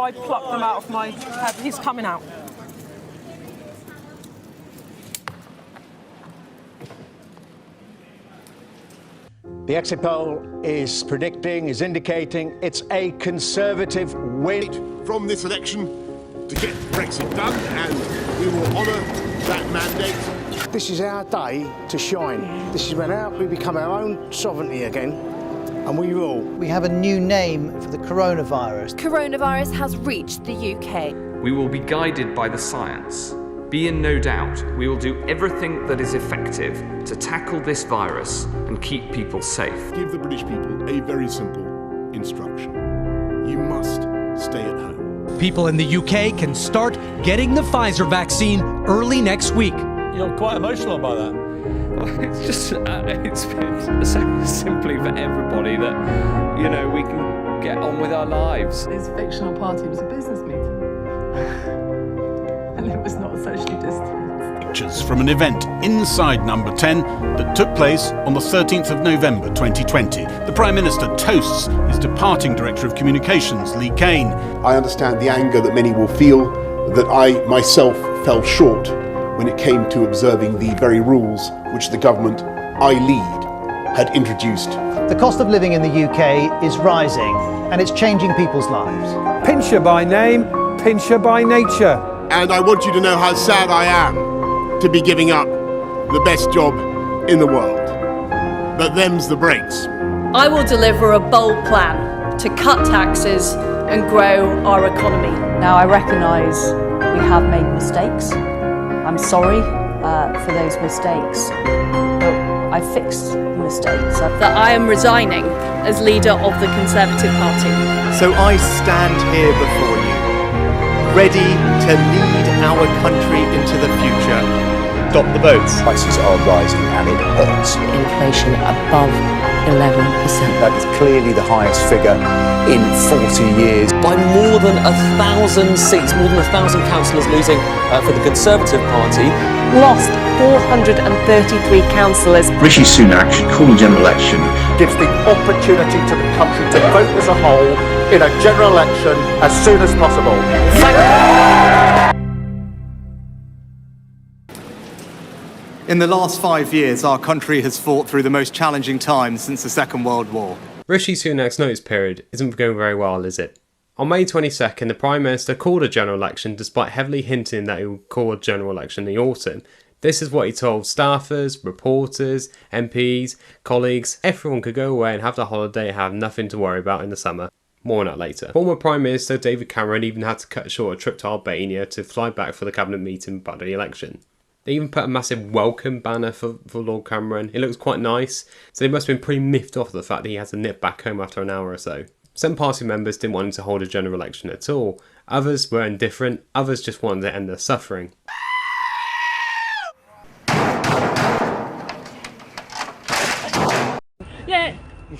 I plucked them out of my head. He's coming out. The exit poll is indicating it's a Conservative win. From this election to get Brexit done, and we will honour that mandate. This is our day to shine. This is when we become our own sovereignty again, and we rule. We have a new name for the coronavirus. Coronavirus has reached the UK. We will be guided by the science. Be in no doubt, we will do everything that is effective to tackle this virus and keep people safe. Give the British people a very simple instruction. You must stay at home. People in the UK can start getting the Pfizer vaccine early next week. You're quite emotional about that. Well, it's been so simply for everybody that, you know, we can get on with our lives. This fictional party was a business meeting. And it was not socially distanced. Pictures from an event inside Number 10 that took place on the 13th of November 2020. The Prime Minister toasts his departing Director of Communications, Lee Kane. I understand the anger that many will feel that I myself fell short when it came to observing the very rules which the government I lead had introduced. The cost of living in the UK is rising, and it's changing people's lives. Pincher by name, pincher by nature. And I want you to know how sad I am to be giving up the best job in the world. But them's the breaks. I will deliver a bold plan to cut taxes and grow our economy. Now, I recognise we have made mistakes. I'm sorry for those mistakes, but I fixed the mistakes. That I am resigning as leader of the Conservative Party. So I stand here before you, ready to lead our country into the future. Stop the votes. Prices are rising and it hurts. Inflation above 11%. That is clearly the highest figure in 40 years. By more than 1,000 seats, more than 1,000 councillors losing for the Conservative Party. Lost 433 councillors. Rishi Sunak should call a general election. Gives the opportunity to the country to vote as a whole in a general election as soon as possible. In the last 5 years, our country has fought through the most challenging times since the Second World War. Rishi Sunak's notice period isn't going very well, is it? On May 22nd, the Prime Minister called a general election despite heavily hinting that he would call a general election in the autumn. This is what he told staffers, reporters, MPs, colleagues. Everyone could go away and have the holiday and have nothing to worry about in the summer. More on that later. Former Prime Minister David Cameron even had to cut short a trip to Albania to fly back for the cabinet meeting about the election. They even put a massive welcome banner for Lord Cameron. It looks quite nice, so they must have been pretty miffed off the fact that he had to nip back home after an hour or so. Some party members didn't want him to hold a general election at all. Others were indifferent, others just wanted to end their suffering. Yeah,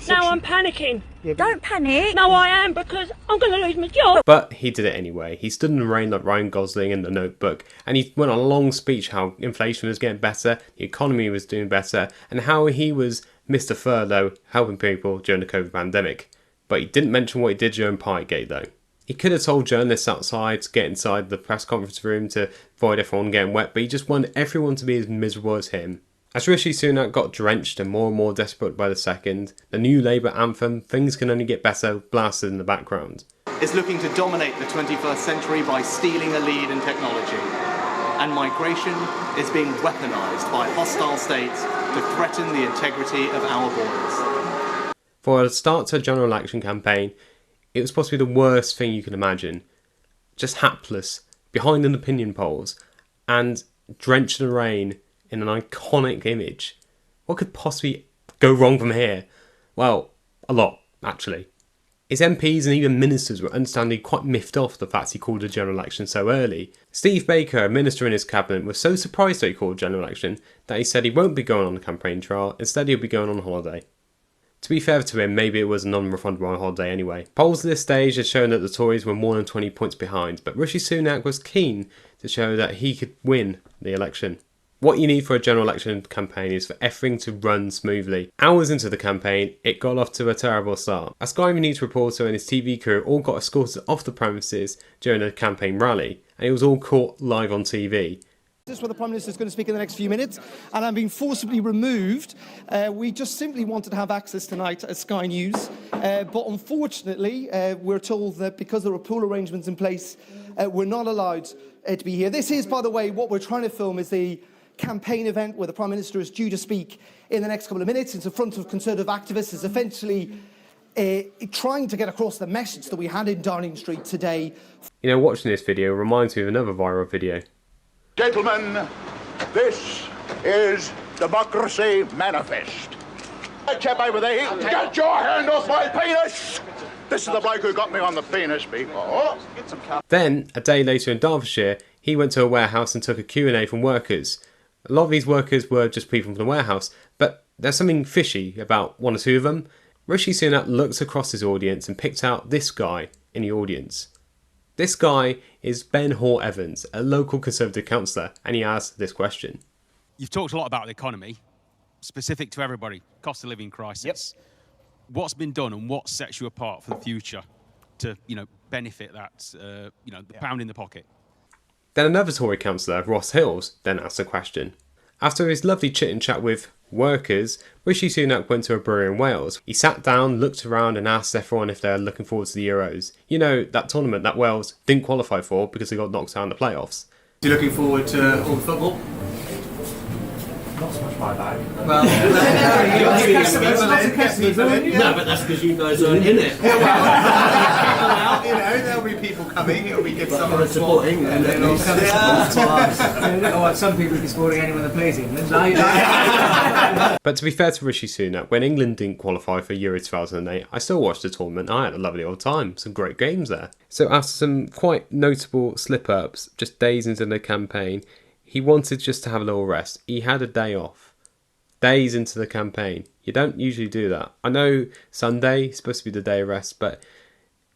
now I'm panicking. Don't panic. No, I am, because I'm going to lose my job. But he did it anyway. He stood in the rain like Ryan Gosling in The Notebook, and he went on a long speech how inflation was getting better, the economy was doing better, and how he was Mr. Furlough helping people during the COVID pandemic. But he didn't mention what he did during Partygate though. He could have told journalists outside to get inside the press conference room to avoid everyone getting wet, but he just wanted everyone to be as miserable as him. As Rishi Sunak got drenched and more desperate by the second, the new Labour anthem, Things Can Only Get Better, blasted in the background. Is looking to dominate the 21st century by stealing a lead in technology. And migration is being weaponised by hostile states to threaten the integrity of our borders. For a start to a general election campaign, it was possibly the worst thing you can imagine. Just hapless, behind in opinion polls, and drenched in rain in an iconic image. What could possibly go wrong from here? Well, a lot, actually. His MPs and even ministers were understandably quite miffed off the fact he called a general election so early. Steve Baker, a minister in his cabinet, was so surprised that he called a general election that he said he won't be going on a campaign trial, instead he'll be going on holiday. To be fair to him, maybe it was a non-refundable holiday anyway. Polls at this stage had shown that the Tories were more than 20 points behind, but Rishi Sunak was keen to show that he could win the election. What you need for a general election campaign is for everything to run smoothly. Hours into the campaign, it got off to a terrible start. A Sky News reporter and his TV crew all got escorted off the premises during a campaign rally, and it was all caught live on TV. This is where the Prime Minister is going to speak in the next few minutes, and I'm being forcibly removed. We just simply wanted to have access tonight at Sky News, but unfortunately we're told that because there are pool arrangements in place, we're not allowed to be here. This is, by the way, what we're trying to film is the campaign event where the Prime Minister is due to speak in the next couple of minutes. It's in front of Conservative activists. It's essentially trying to get across the message that we had in Downing Street today. You know, watching this video reminds me of another viral video. Gentlemen, this is Democracy Manifest. Hey, chap over there, get your hand off my penis! This is the bloke who got me on the penis before. Then, a day later in Derbyshire, he went to a warehouse and took a Q&A from workers. A lot of these workers were just people from the warehouse, but there's something fishy about one or two of them. Rishi Sunak looked across his audience and picked out this guy in the audience. This guy is Ben Hort-Evans, a local Conservative councillor, and he asked this question. You've talked a lot about the economy, specific to everybody, cost of living crisis. Yep. What's been done and what sets you apart for the future to, benefit that, the pound in the pocket? Then another Tory councillor, Ross Hills, then asked a question. After his lovely chit and chat with workers, Rishi Sunak went to a brewery in Wales. He sat down, looked around and asked everyone if they're looking forward to the Euros. You know, that tournament that Wales didn't qualify for because they got knocked out in the playoffs. Are you looking forward to all the football? Not so much my bag. Well, no, but that's because you guys aren't in it. There'll be people coming. It'll be good. Someone supporting, and then all come. Some people will be supporting anyone that plays England. But to be fair to Rishi Sunak, when England didn't qualify for Euro 2008, I still watched the tournament. I had a lovely old time. Some great games there. So after some quite notable slip-ups, just days into the campaign, he wanted just to have a little rest. He had a day off. Days into the campaign. You don't usually do that. I know Sunday is supposed to be the day of rest, but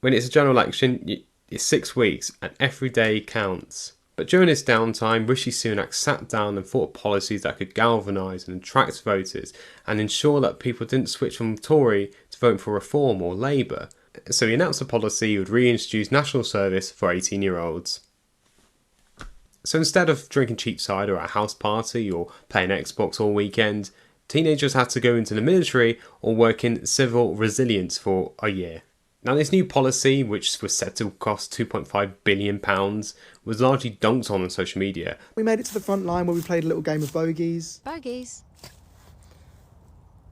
when it's a general election, it's 6 weeks and every day counts. But during his downtime, Rishi Sunak sat down and thought of policies that could galvanise and attract voters and ensure that people didn't switch from Tory to voting for Reform or Labour. So he announced a policy he would reintroduce national service for 18-year-olds. So instead of drinking cheap cider at a house party or playing Xbox all weekend, teenagers had to go into the military or work in civil resilience for a year. Now this new policy, which was said to cost £2.5 billion, was largely dunked on social media. We made it to the front line where we played a little game of bogeys. Bogeys.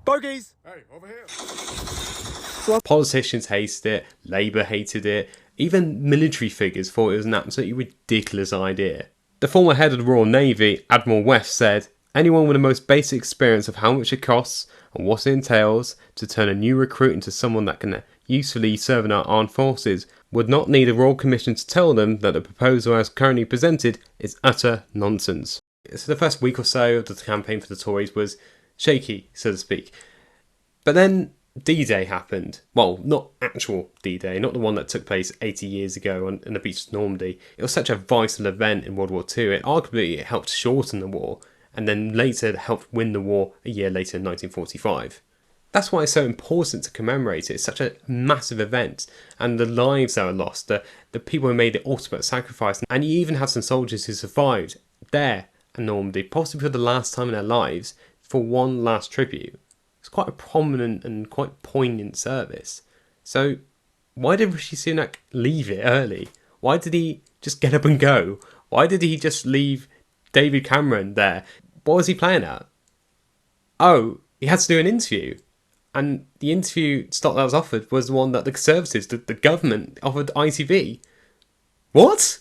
Bogeys! Hey, over here. Politicians hated it, Labour hated it, even military figures thought it was an absolutely ridiculous idea. The former head of the Royal Navy, Admiral West, said, "Anyone with the most basic experience of how much it costs and what it entails to turn a new recruit into someone that can usefully serve in our armed forces would not need a Royal Commission to tell them that the proposal as currently presented is utter nonsense." So the first week or so of the campaign for the Tories was shaky, so to speak. But then D-Day happened. Well, not actual D-Day, not the one that took place 80 years ago on the beach of Normandy. It was such a vital event in World War II. It arguably helped shorten the war, and then later helped win the war a year later in 1945. That's why it's so important to commemorate it. It's such a massive event, and the lives that were lost, the people who made the ultimate sacrifice, and you even had some soldiers who survived there in Normandy, possibly for the last time in their lives, for one last tribute. It's quite a prominent and quite poignant service. So why did Rishi Sunak leave it early? Why did he just get up and go? Why did he just leave David Cameron there? What was he playing at? Oh, he had to do an interview. And the interview slot that was offered was the one that the Conservatives, the government, offered ITV. What?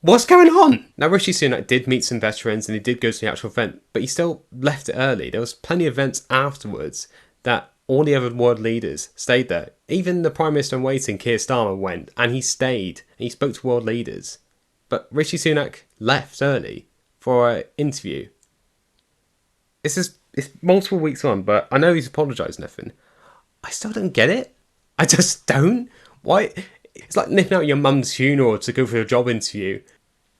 What's going on? Now, Rishi Sunak did meet some veterans and he did go to the actual event, but he still left it early. There was plenty of events afterwards that all the other world leaders stayed there. Even the Prime Minister in waiting, Keir Starmer, went and he stayed and he spoke to world leaders. But Rishi Sunak left early for an interview. It's multiple weeks on, but I know he's apologised and everything. I still don't get it. I just don't. Why? It's like nipping out your mum's funeral to go for a job interview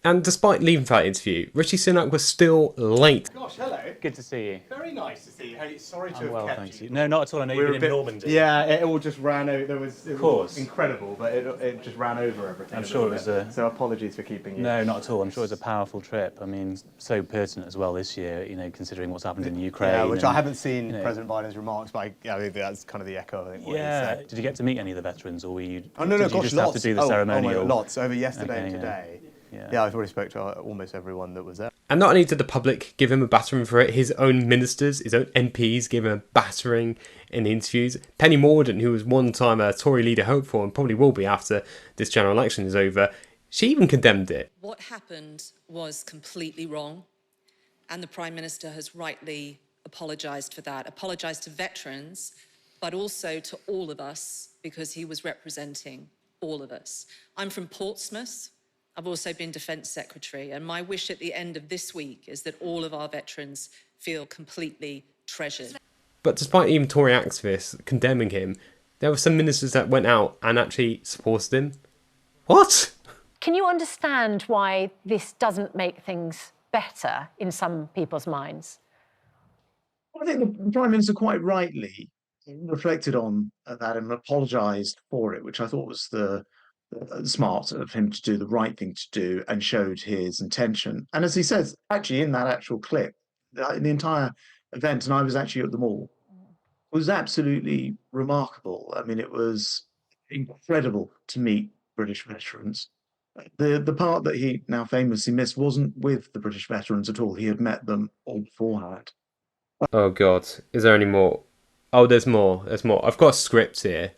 And despite leaving for that interview, Rishi Sunak was still late. Gosh, hello. Good to see you. Very nice to see you. Hey, sorry to have Well, kept thanks. you. No, not at all. I know you've been in Normandy. Yeah, it all just ran over. It was course. incredible, but it just ran over everything. I'm sure it was So apologies for keeping you. No, not at all. I'm sure it was a powerful trip. I mean, so pertinent as well this year, you know, considering what's happened in Ukraine. Yeah, which I haven't seen you know, President Biden's remarks, but I think that's kind of the echo, I think, what he said. Did you get to meet any of the veterans, or were you... Oh, no, did you gosh, just lots. have to do the ceremonial... Lots, over yesterday and Okay, today. Yeah. Yeah, I've already spoke to almost everyone that was there. And not only did the public give him a battering for it, his own ministers, his own MPs gave him a battering in the interviews. Penny Mordaunt, who was one time a Tory leader hoped for and probably will be after this general election is over, she even condemned it. What happened was completely wrong, and the Prime Minister has rightly apologised for that. Apologised to veterans, but also to all of us, because he was representing all of us. I'm from Portsmouth. I've also been Defence Secretary, and my wish at the end of this week is that all of our veterans feel completely treasured. But despite even Tory activists condemning him, there were some ministers that went out and actually supported him. What? Can you understand why this doesn't make things better in some people's minds? I think the Prime Minister quite rightly reflected on that and apologised for it, which I thought was the smart of him to do the right thing to do and showed his intention. And as he says, actually in that actual clip, the entire event, and I was actually at them all, was absolutely remarkable. I mean, it was incredible to meet British veterans. The part that he now famously missed wasn't with the British veterans at all. He had met them all beforehand. Oh God, is there any more? Oh, there's more. There's more. I've got a script here.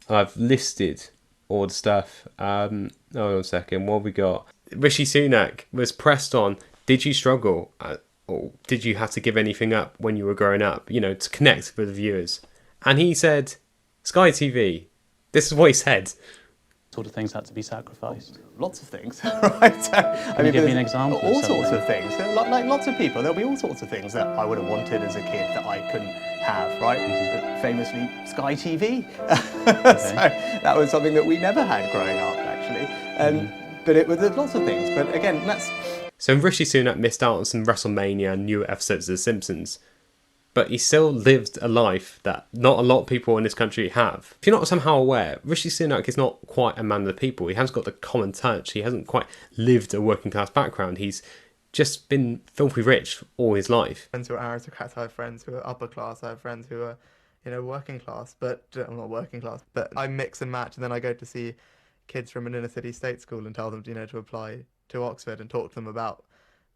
I've listed all the stuff. Hold on a second. What have we got? Rishi Sunak was pressed on. Did you struggle, or did you have to give anything up when you were growing up? You know, to connect with the viewers. And he said, Sky TV. This is what he said. Sort of things had to be sacrificed. Lots of things, right? Can you give me an example? All sorts of things. Like lots of people, there'll be all sorts of things that I would have wanted as a kid that I couldn't have, right? Famously, Sky TV. So that was something that we never had growing up, actually. But there's lots of things. But again, that's... So Rishi Sunak missed out on some WrestleMania and new episodes of The Simpsons. But he still lived a life that not a lot of people in this country have. If you're not somehow aware, Rishi Sunak is not quite a man of the people. He hasn't got the common touch. He hasn't quite lived a working class background. He's just been filthy rich all his life. Friends who are aristocrats, I have friends who are upper class, I have friends who are, working class, but I'm not working class. But I mix and match, and then I go to see kids from an inner city state school and tell them, to apply to Oxford and talk to them about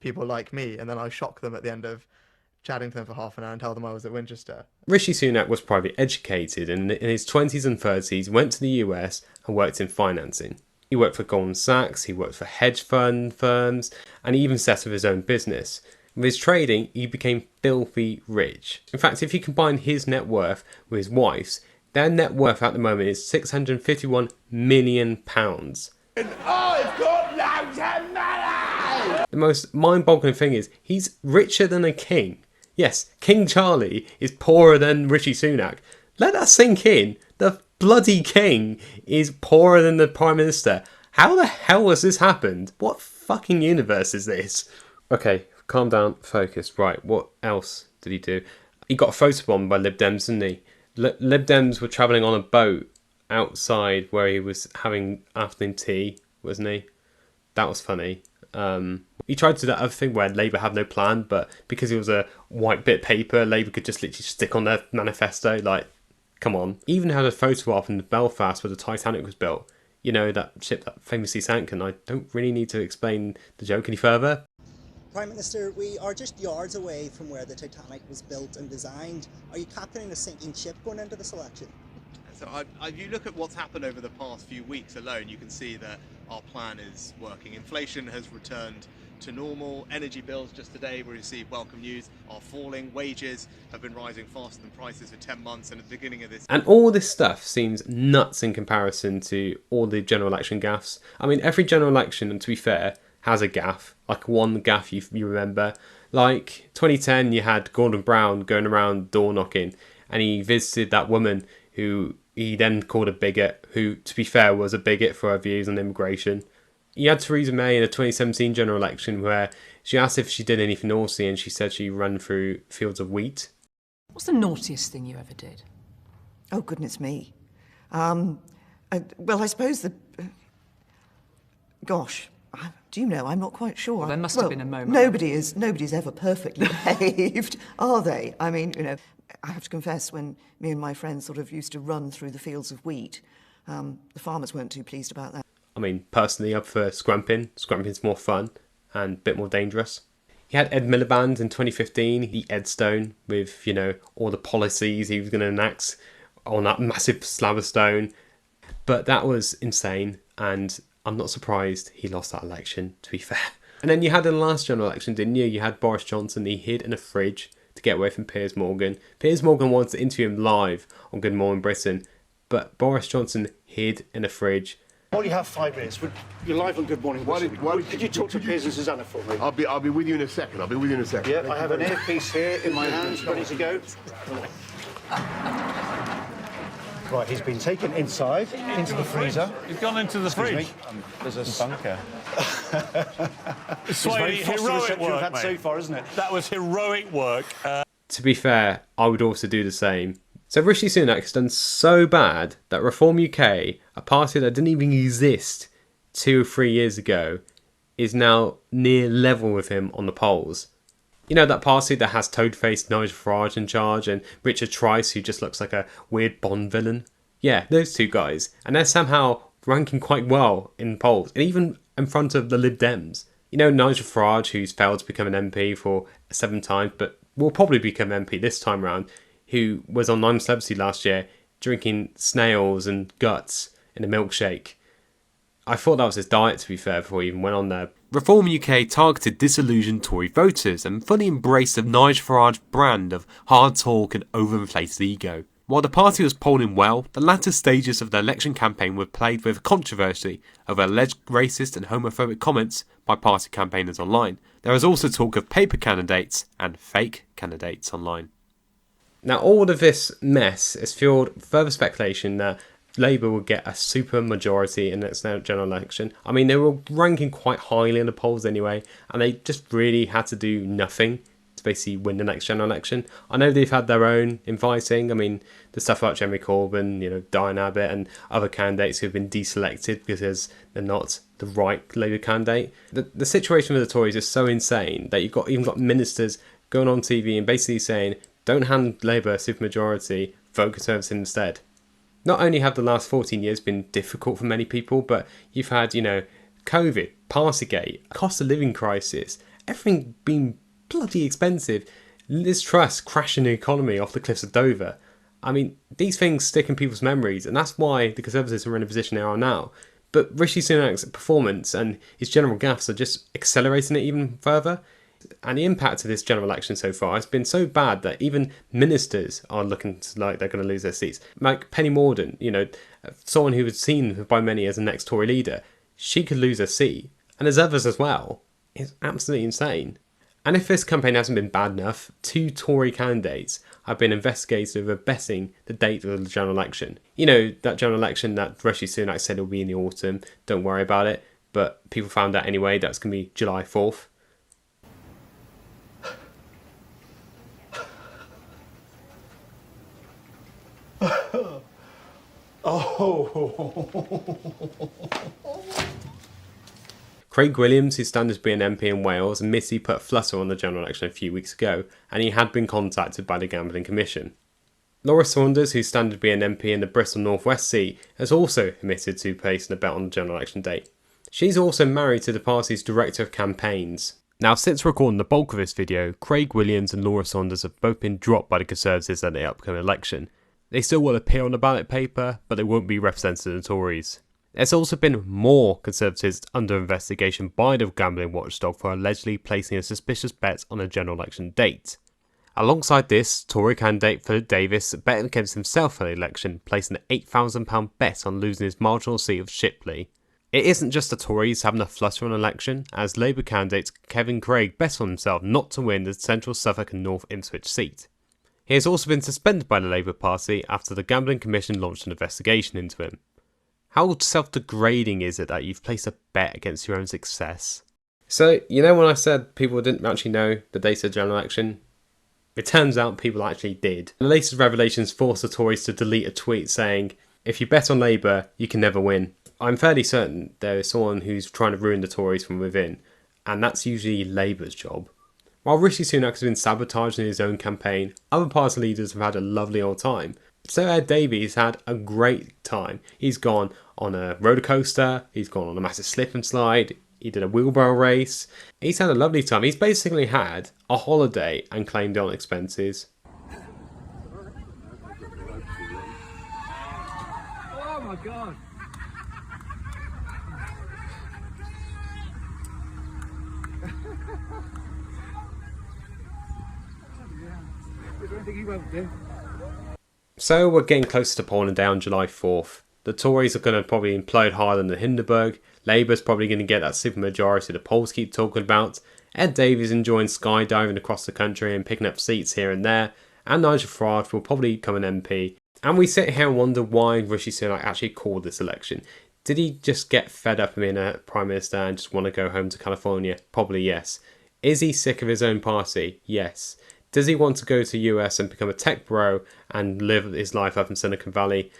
people like me, and then I shock them at the end of chatting to them for half an hour and tell them I was at Winchester. Rishi Sunak was privately educated and in his 20s and 30s went to the US and worked in financing. He worked for Goldman Sachs, he worked for hedge fund firms, and he even set up his own business. With his trading, he became filthy rich. In fact, if you combine his net worth with his wife's, their net worth at the moment is £651 million. I've got loads of money! The most mind-boggling thing is, he's richer than a king. Yes, King Charlie is poorer than Rishi Sunak. Let that sink in. The bloody king is poorer than the Prime Minister. How the hell has this happened? What fucking universe is this? Okay, calm down, focus. Right, what else did he do? He got photobombed by Lib Dems, didn't he? Lib Dems were travelling on a boat outside where he was having afternoon tea, wasn't he? That was funny. He tried to do that other thing where Labour had no plan, but because it was a white bit of paper, Labour could just literally stick on their manifesto. Like, come on. He even had a photo op in Belfast where the Titanic was built. You know, that ship that famously sank, and I don't really need to explain the joke any further. Prime Minister, we are just yards away from where the Titanic was built and designed. Are you captaining a sinking ship going into this election? So if you look at what's happened over the past few weeks alone, you can see that our plan is working. Inflation has returned to normal. Energy bills just today, we received welcome news, are falling. Wages have been rising faster than prices for 10 months, and at the beginning of this... And all this stuff seems nuts in comparison to all the general election gaffes. I mean, every general election, and to be fair, has a gaffe. Like one gaffe you remember. Like 2010, you had Gordon Brown going around door knocking, and he visited that woman who he then called a bigot, who, to be fair, was a bigot for her views on immigration. You had Theresa May in the 2017 general election where she asked if she did anything naughty and she said she ran through fields of wheat. What's the naughtiest thing you ever did? Oh, goodness me. Well, I suppose the... gosh, do you know, I'm not quite sure. Well, there must have been a moment. Nobody's ever perfectly behaved, are they? I mean, you know, I have to confess, when me and my friends sort of used to run through the fields of wheat, the farmers weren't too pleased about that. I mean, personally, I prefer scramping. Scramping's more fun and a bit more dangerous. He had Ed Miliband in 2015, the Ed Stone, with, you know, all the policies he was going to enact on that massive slab of stone. But that was insane, and I'm not surprised he lost that election, to be fair. And then you had in the last general election, didn't you? You had Boris Johnson, he hid in a fridge to get away from Piers Morgan. Piers Morgan wanted to interview him live on Good Morning Britain, but Boris Johnson hid in a fridge. Only have 5 minutes. You're live on Good Morning Britain. Could you talk to Piers and Susanna for me? I'll be with you in a second. Yeah, I have an earpiece here in my hands, ready to go. Right, he's been taken inside, into the freezer. He's gone into the fridge. There's a bunker. It's very heroic work, had mate. so far, isn't it? That was heroic work. To be fair, I would also do the same. So Rishi Sunak has done so bad that Reform UK, a party that didn't even exist 2 or 3 years ago, is now near level with him on the polls. You know, that party that has toad-faced Nigel Farage in charge and Richard Trice, who just looks like a weird Bond villain? Yeah, those two guys. And they're somehow ranking quite well in polls, and even in front of the Lib Dems. You know, Nigel Farage, who's failed to become an MP for 7 times, but will probably become MP this time round, who was on I'm Celebrity last year, drinking snails and guts in a milkshake. I thought that was his diet, to be fair, before he even went on there. Reform UK targeted disillusioned Tory voters and fully embraced the Nigel Farage brand of hard talk and overinflated ego. While the party was polling well, the latter stages of the election campaign were plagued with controversy over alleged racist and homophobic comments by party campaigners online. There was also talk of paper candidates and fake candidates online. Now, all of this mess has fueled further speculation that Labour will get a supermajority in the next general election. I mean, they were ranking quite highly in the polls anyway, and they just really had to do nothing to basically win the next general election. I know they've had their own infighting. I mean, the stuff about Jeremy Corbyn, you know, Diane Abbott and other candidates who've been deselected because they're not the right Labour candidate. The situation with the Tories is so insane that you've even got ministers going on TV and basically saying, don't hand Labour a supermajority, vote Conservative instead. Not only have the last 14 years been difficult for many people, but you've had, you know, COVID, Partygate, cost of living crisis, everything being bloody expensive, Liz Truss crashing the economy off the cliffs of Dover. I mean, these things stick in people's memories, and that's why the Conservatives are in a position they are now. But Rishi Sunak's performance and his general gaffes are just accelerating it even further. And the impact of this general election so far has been so bad that even ministers are looking like they're going to lose their seats. Like Penny Mordaunt, you know, someone who was seen by many as the next Tory leader, she could lose her seat. And there's others as well. It's absolutely insane. And if this campaign hasn't been bad enough, 2 Tory candidates have been investigated over betting the date of the general election. You know, that general election that Rishi Sunak said will be in the autumn, don't worry about it. But people found out anyway, that's going to be July 4th. Craig Williams, who stands to be an MP in Wales, admits he put a flutter on the general election a few weeks ago, and he had been contacted by the Gambling Commission. Laura Saunders, who stands to be an MP in the Bristol North West seat, has also admitted to placing a bet on the general election date. She's also married to the party's Director of Campaigns. Now, since recording the bulk of this video, Craig Williams and Laura Saunders have both been dropped by the Conservatives at the upcoming election. They still will appear on the ballot paper, but they won't be representing the Tories. There's also been more Conservatives under investigation by the gambling watchdog for allegedly placing a suspicious bet on a general election date. Alongside this, Tory candidate Philip Davis bet against himself for the election, placing an £8,000 bet on losing his marginal seat of Shipley. It isn't just the Tories having a flutter on election, as Labour candidate Kevin Craig bet on himself not to win the central Suffolk and North Ipswich seat. He has also been suspended by the Labour Party after the Gambling Commission launched an investigation into him. How self-degrading is it that you've placed a bet against your own success? So, you know when I said people didn't actually know the date of the general election? It turns out people actually did. The latest revelations forced the Tories to delete a tweet saying, "If you bet on Labour, you can never win." I'm fairly certain there is someone who's trying to ruin the Tories from within, and that's usually Labour's job. While Rishi Sunak has been sabotaged in his own campaign, other party leaders have had a lovely old time. So Ed Davey's had a great time. He's gone on a roller coaster, he's gone on a massive slip and slide, he did a wheelbarrow race. He's had a lovely time. He's basically had a holiday and claimed on expenses. Oh my God. So we're getting closer to polling day on July 4th. The Tories are going to probably implode harder than the Hindenburg. Labour's probably going to get that supermajority the polls keep talking about. Ed Davey's enjoying skydiving across the country and picking up seats here and there. And Nigel Farage will probably become an MP. And we sit here and wonder why Rishi Sunak actually called this election. Did he just get fed up of being a Prime Minister and just want to go home to California? Probably yes. Is he sick of his own party? Yes. Does he want to go to the US and become a tech bro and live his life up in Silicon Valley?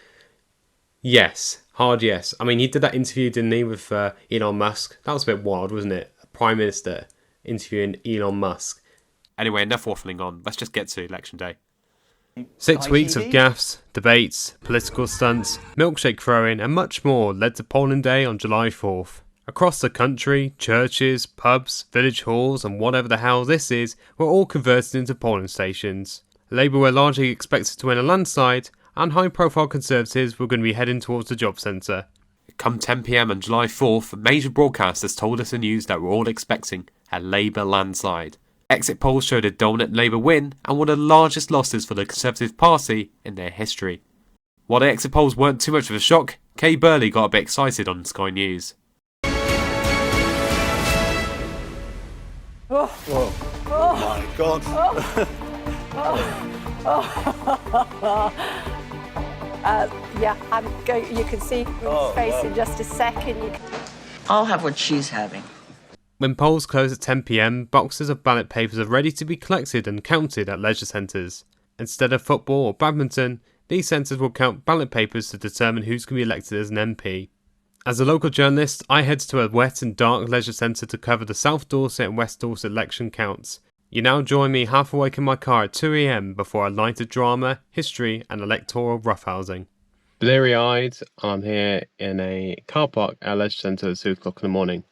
Yes. Hard yes. I mean, he did that interview, didn't he, with Elon Musk? That was a bit wild, wasn't it? A Prime Minister interviewing Elon Musk. Anyway, enough waffling on. Let's just get to election day. 6 weeks of gaffes, debates, political stunts, milkshake throwing and much more led to polling day on July 4th. Across the country, churches, pubs, village halls and whatever the hell this is were all converted into polling stations. Labour were largely expected to win a landslide and high-profile Conservatives were going to be heading towards the job centre. Come 10 PM on July 4th, major broadcasters told us the news that we're all expecting a Labour landslide. Exit polls showed a dominant Labour win and one of the largest losses for the Conservative Party in their history. While the exit polls weren't too much of a shock, Kay Burley got a bit excited on Sky News. Oh. Whoa. Oh my God. Yeah, you can see his face in just a second. I'll have what she's having. When polls close at 10 PM, boxes of ballot papers are ready to be collected and counted at leisure centres. Instead of football or badminton, these centres will count ballot papers to determine who's going to be elected as an MP. As a local journalist, I head to a wet and dark leisure centre to cover the South Dorset and West Dorset election counts. You now join me half awake in my car at 2 AM before a night of drama, history and electoral roughhousing. Bleary-eyed, I'm here in a car park at a leisure centre at 2 o'clock in the morning.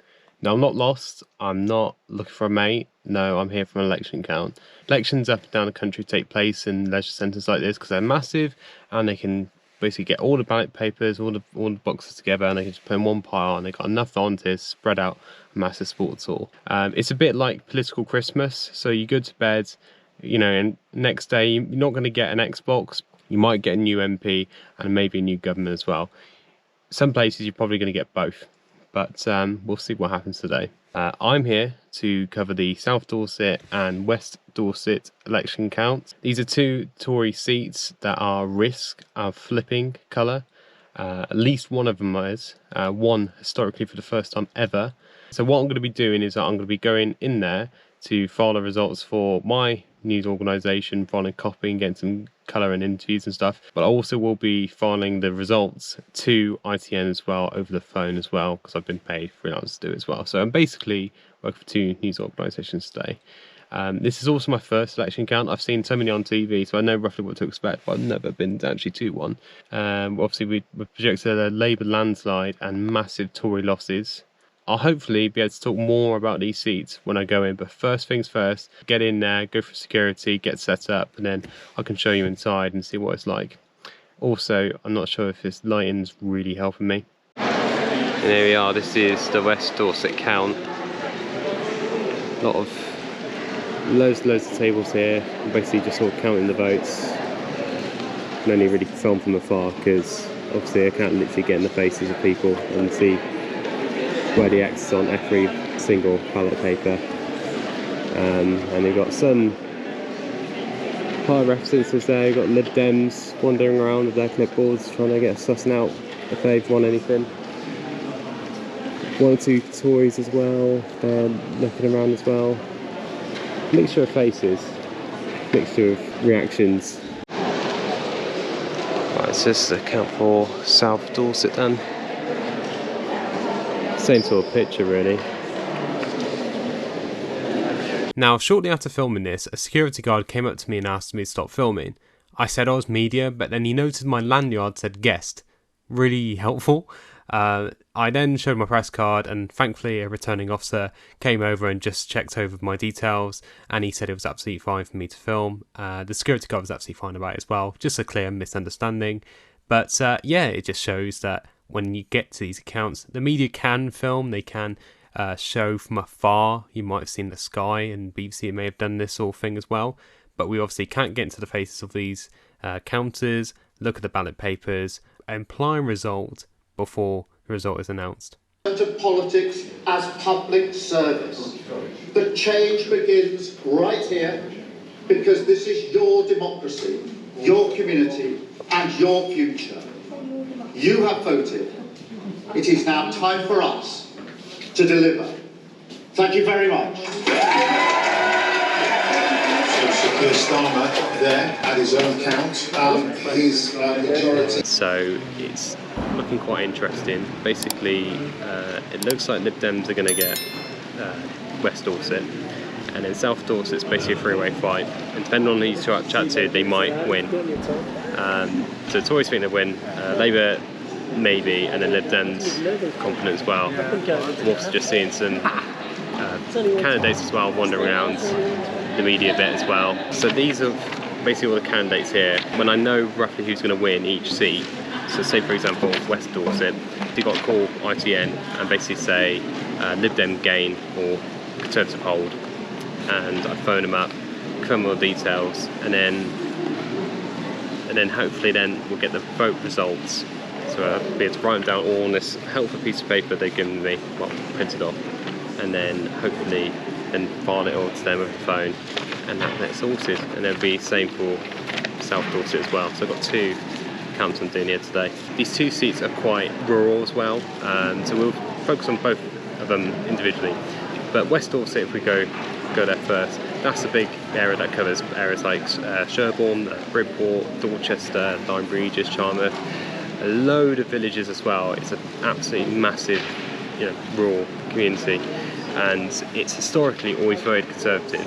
No, I'm not lost, I'm not looking for a mate, no, I'm here for an election count. Elections up and down the country take place in leisure centres like this because they're massive and they can basically get all the ballot papers, all the boxes together and they can just put in one pile and they've got enough volunteers to spread out a massive sports hall. It's a bit like political Christmas, so you go to bed, and next day you're not going to get an Xbox, you might get a new MP and maybe a new government as well. Some places you're probably going to get both. But we'll see what happens today. I'm here to cover the South Dorset and West Dorset election count. These are 2 Tory seats that are risk of flipping colour. At least one of them is. One historically for the first time ever. So what I'm going to be doing is I'm going to be going in there to file the results for my news organisation, filing copy and getting some colour and interviews and stuff. But I also will be filing the results to ITN as well over the phone as well because I've been paid freelance to do it as well. So I'm basically working for 2 news organisations today. This is also my first election count. I've seen so many on TV, so I know roughly what to expect, but I've never been actually to one. Obviously, we projected a Labour landslide and massive Tory losses. I'll hopefully be able to talk more about these seats when I go in, but first things first, get in there, go for security, get set up, and then I can show you inside and see what it's like. Also, I'm not sure if this lighting's really helping me. And there we are, this is the West Dorset count. Loads of tables here, I'm basically just sort of counting the votes. I can only really film from afar because obviously I can't literally get in the faces of people and see where the X is on every single ballot paper. And they've got some high references there, you've got Lib Dems wandering around with their clipboards trying to get a sussing out if they've won anything. One or two Tories as well, they're looking around as well. Mixture of faces, mixture of reactions. Right, it's just the count for South Dorset then. Same sort of picture really. Now, shortly after filming this, a security guard came up to me and asked me to stop filming. I said I was media, but then he noted my lanyard said guest. Really helpful. I then showed my press card, and thankfully a returning officer came over and just checked over my details, and he said it was absolutely fine for me to film. The security guard was absolutely fine about it as well, just a clear misunderstanding. But yeah, it just shows that when you get to these accounts, the media can film, they can show from afar. You might have seen the sky, and BBC may have done this sort of thing as well. But we obviously can't get into the faces of these counters, look at the ballot papers, imply a result before the result is announced. To politics as public service. The change begins right here, because this is your democracy, your community, and your future. You have voted. It is now time for us to deliver. Thank you very much. Keir Starmer there at his own count. His majority. So it's looking quite interesting. Basically, it looks like Lib Dems are going to get West Dorset, and then South Dorset's basically a three-way fight. And depending on who you chat to, they might win. So Tories think they win, Labour maybe, and then Lib Dems confident as well. I'm also just seeing some candidates as well wandering around the media a bit as well. So these are basically all the candidates here. When I know roughly who's going to win each seat, so say for example West Dorset, you've got to call ITN and basically say Lib Dem gain or Conservative hold, and I phone them up, confirm all the details, and then hopefully then we'll get the vote results. So I'll be able to write them down all on this helpful piece of paper they've given me, well, printed off, and then hopefully then file it all to them over the phone, and that's sorted. And it'll be the same for South Dorset as well. So I've got two counts I'm doing here today. These two seats are quite rural as well, so we'll focus on both of them individually. But West Dorset, if we go there first, that's a big area that covers areas like Sherborne, Bridport, Dorchester, Lyme Regis, Charmouth, a load of villages as well. It's an absolutely massive, rural community, and it's historically always voted Conservative.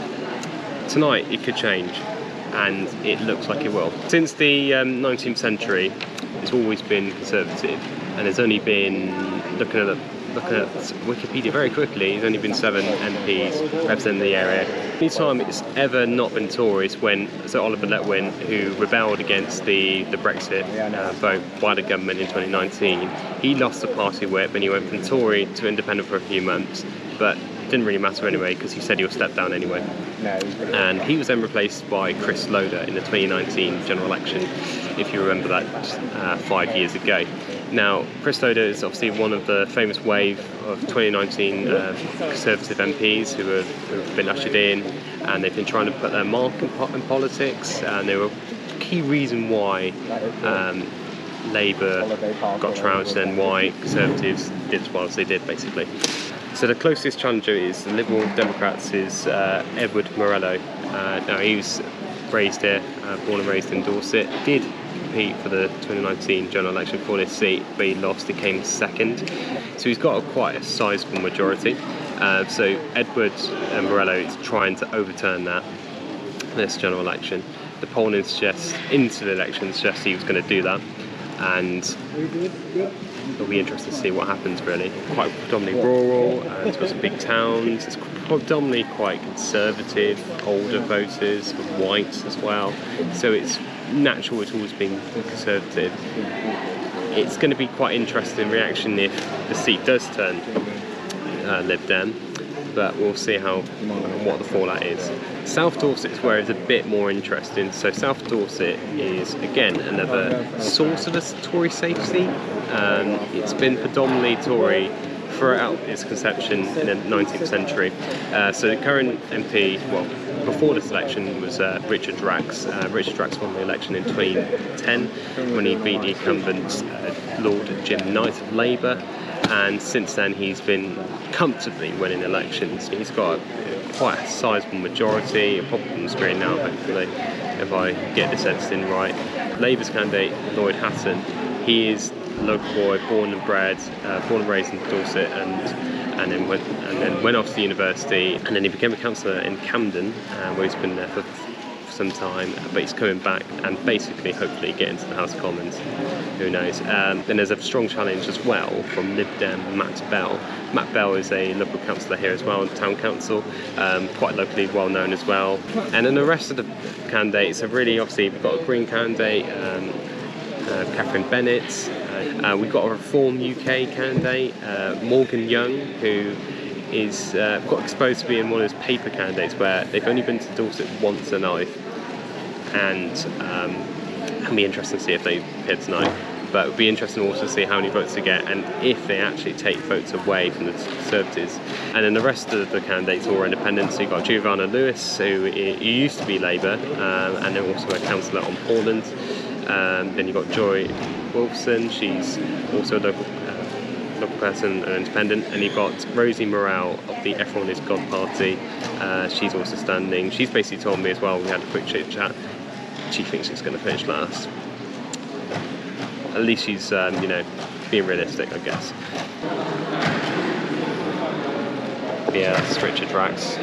Tonight it could change, and it looks like it will. Since the 19th century, it's always been Conservative, and there's only been, looking at Wikipedia very quickly, there's only been 7 MPs representing the area. Any time it's ever not been Tories, when Sir Oliver Letwin, who rebelled against the Brexit vote by the government in 2019, he lost the party whip and he went from Tory to independent for a few months, but it didn't really matter anyway because he said he'll step down anyway. And he was then replaced by Chris Loder in the 2019 general election, if you remember that 5 years ago. Now, Chris Loder is obviously one of the famous wave of 2019 Conservative MPs who have been ushered in, and they've been trying to put their mark in politics, and they were a key reason why Labour got trounced and why Conservatives did as well as they did, basically. So the closest challenger is the Liberal Democrats, is Edward Morello. Now he was raised here, born and raised in Dorset, did compete for the 2019 general election for this seat, but he lost, he came second. So he's got quite a sizable majority. So Edward Morello is trying to overturn this general election. The polling suggests, into the election, suggests he was going to do that. And it'll be interesting to see what happens, really. Quite predominantly rural, and it's got some big towns. It's predominantly quite conservative, older voters, whites as well. So it's natural, it's always been conservative. It's going to be quite interesting reaction if the seat does turn Lib Dem, but we'll see what the fallout is. South Dorset is where it's a bit more interesting. So South Dorset is, again, another sort of a Tory safe seat. It's been predominantly Tory throughout its conception in the 19th century. So the current MP, well, before this election was Richard Drax. Richard Drax won the election in 2010 when he beat the incumbent Lord Jim Knight of Labour, and since then he's been comfortably winning elections. He's got quite a sizable majority. I'll pop it on the screen now, hopefully, if I get this editing right. Labour's candidate Lloyd Hatton, he is a local boy, born and raised in Dorset, and then went off to university, and then he became a councillor in Camden, where he's been there for some time, but he's coming back and basically hopefully get into the House of Commons, who knows. Then there's a strong challenge as well from Lib Dem Matt Bell. Matt Bell is a local councillor here as well, in Town Council, quite locally well known as well. And then the rest of the candidates are really, obviously we've got a Green candidate, Catherine Bennett, we've got a Reform UK candidate, Morgan Young, who is got exposed to being one of those paper candidates where they've only been to Dorset once in life, and it'll be interesting to see if they appear tonight. But it would be interesting also to see how many votes they get and if they actually take votes away from the Conservatives. And then the rest of the candidates are all independents. So you've got Giovanna Lewis, who used to be Labour, and then also a councillor on Portland. Then you've got Joy Wolfson, she's also a local person, an independent, and you've got Rosie Morrell of the Everyone Is God party. She's also standing. She's basically told me as well, we had a quick chit chat, she thinks it's going to finish last. At least she's, being realistic, I guess. Yeah, that's Richard Drax.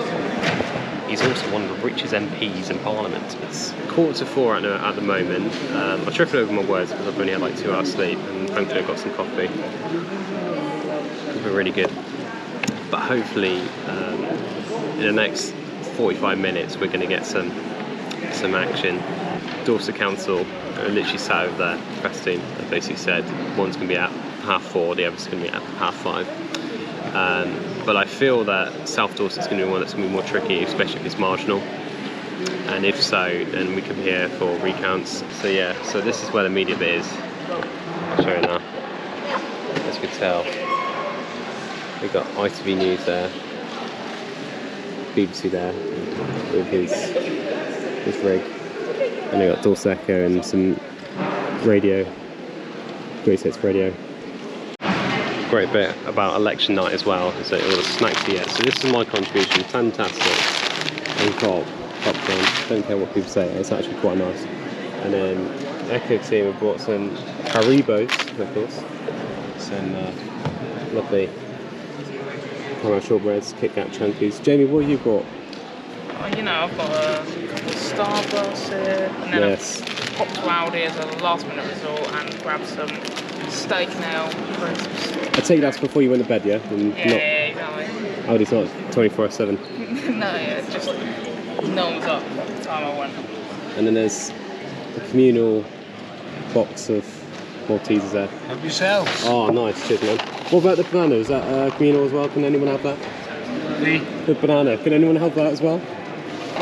He's also one of the richest MPs in Parliament. It's 3:45 at the moment. I tripped over my words because I've only had like 2 hours sleep, and thankfully I've got some coffee. It's been really good. But hopefully, in the next 45 minutes, we're going to get some action. Dorset Council are literally sat over there. The press team have basically said one's going to be at 4:30, the other's going to be at 5:30. But I feel that South Dorset's going to be one that's going to be more tricky, especially if it's marginal. And if so, then we could be here for recounts. So yeah, so this is where the media bit is. I'll show you now. As you can tell, we've got ITV News there, BBC there with his rig, and we've got Dorset Echo and some radio, Great Hits Radio. Great bit about election night as well is that all the snacks you get. So this is my contribution, fantastic. And popcorn, don't care what people say, it's actually quite nice. And then Echo team have brought some Haribos, of course, some lovely caramel shortbreads, Kit Kat chunkies. Jamie, what have you brought? I've got a couple of Starbursts here, and then I've popped to Aldi as a last minute resort and grabbed some steak and ale crisps. I take that's before you went to bed, yeah? Yeah, exactly. Aldi's not 24/7. No, yeah, just no one was up at the time I went. And then there's a communal box of Maltesers there. Help yourselves. Oh, nice, cheers, man. What about the banana? Is that communal as well? Can anyone have that? The banana. Can anyone have that as well?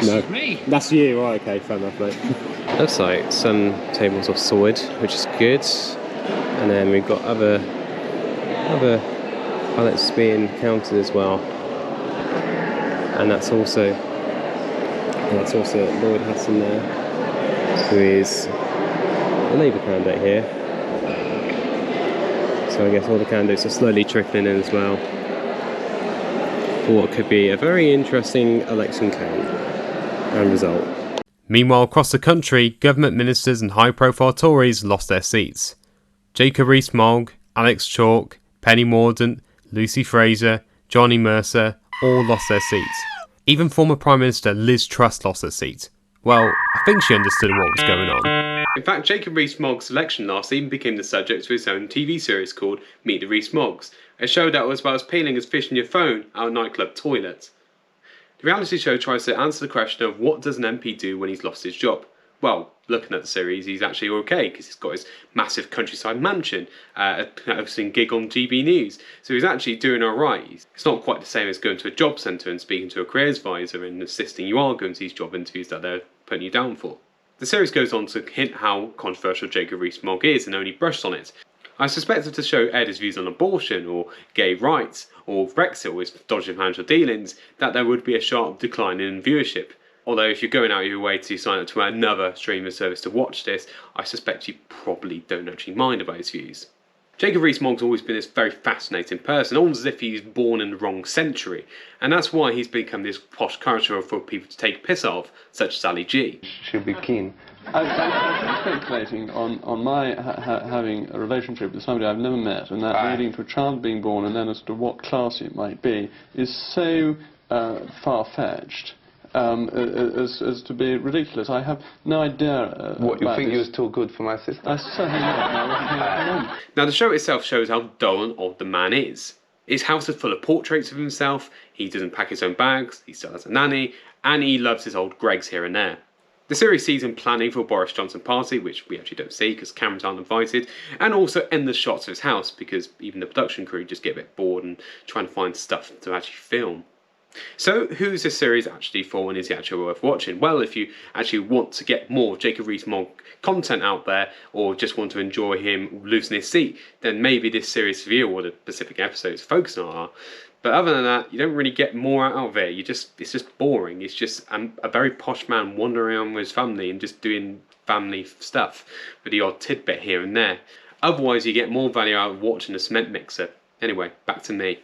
That's me. That's you, right? Okay, fair enough, mate. Looks like some tables are solid, which is good. And then we've got other ballots being counted as well. And that's also Lloyd Hatton there, who is a Labour candidate here. So I guess all the candidates are slowly trickling in as well for what could be a very interesting election count and result. Meanwhile, across the country, government ministers and high-profile Tories lost their seats. Jacob Rees-Mogg, Alex Chalk, Penny Mordaunt, Lucy Fraser, Johnny Mercer all lost their seats. Even former Prime Minister Liz Truss lost her seat. Well, I think she understood what was going on. In fact, Jacob Rees-Mogg's election loss even became the subject of his own TV series called Meet the Rees-Moggs, a show that was about as appealing as fishing your phone out of a nightclub toilet. The reality show tries to answer the question of what does an MP do when he's lost his job. Well, looking at the series, he's actually okay because he's got his massive countryside mansion, hosting gig on GB News. So he's actually doing alright. It's not quite the same as going to a job centre and speaking to a careers advisor and insisting you are going to these job interviews that they're putting you down for. The series goes on to hint how controversial Jacob Rees-Mogg is and only brushed on it. I suspect if the show aired his views on abortion or gay rights or Brexit or his dodgy financial dealings, that there would be a sharp decline in viewership. Although if you're going out of your way to sign up to another streaming service to watch this, I suspect you probably don't actually mind about his views. Jacob Rees-Mogg's always been this very fascinating person, almost as if he's born in the wrong century, and that's why he's become this posh caricature for people to take piss of, such as Ali G. Should be keen. I'm speculating on my having a relationship with somebody I've never met, and that leading to a child being born, and then as to what class it might be, is so far-fetched. As to be ridiculous. I have no idea. What, you think you're still good for my sister? I certainly not. Now, the show itself shows how dull and odd the man is. His house is full of portraits of himself, he doesn't pack his own bags, he still has a nanny, and he loves his old Gregs here and there. The series sees him planning for a Boris Johnson party, which we actually don't see because cameras aren't invited, and also endless shots of his house because even the production crew just get a bit bored and trying to find stuff to actually film. So, who's this series actually for, and is it actually worth watching? Well, if you actually want to get more Jacob Rees-Mogg content out there, or just want to enjoy him losing his seat, then maybe this series for you, or the specific episodes focus on are. But other than that, you don't really get more out of it. It's just boring. It's just a very posh man wandering around with his family and just doing family stuff with the odd tidbit here and there. Otherwise, you get more value out of watching a cement mixer. Anyway, back to me.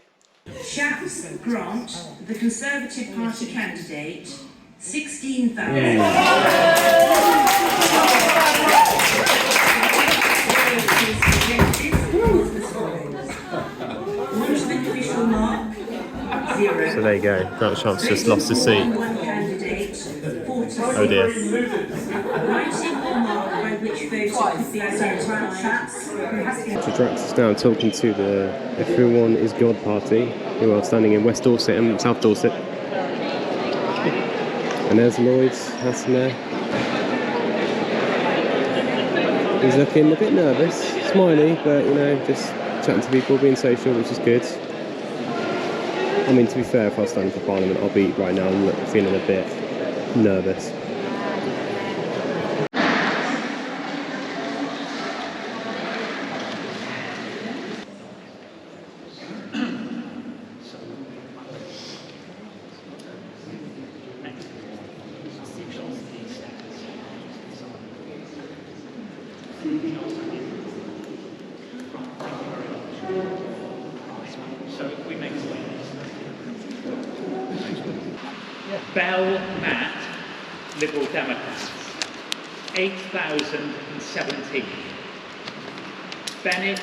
Mishaps Grant, the Conservative Party candidate, 16,000. Official mark, 0. So there you go, Grant Shapps just lost his seat. Oh dear. Writing or mark by which vote could be identified. So Drax is now talking to the Everyone is God party, who are standing in West Dorset and South Dorset. And there's Lloyd Hatton there. He's looking a bit nervous, smiley, but you know, just chatting to people, being social, which is good. I mean, to be fair, if I was standing for Parliament, I'll be right now feeling a bit nervous. Bell Matt, Liberal Democrats, 8,017. Bennett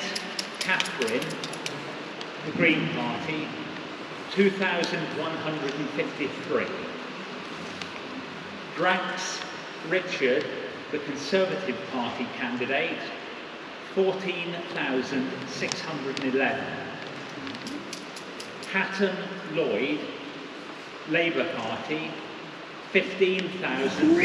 Catherine, the Green Party, 2,153. Drax Richard, the Conservative Party candidate, 14,611. Hatton Lloyd, Labour Party, 15,000.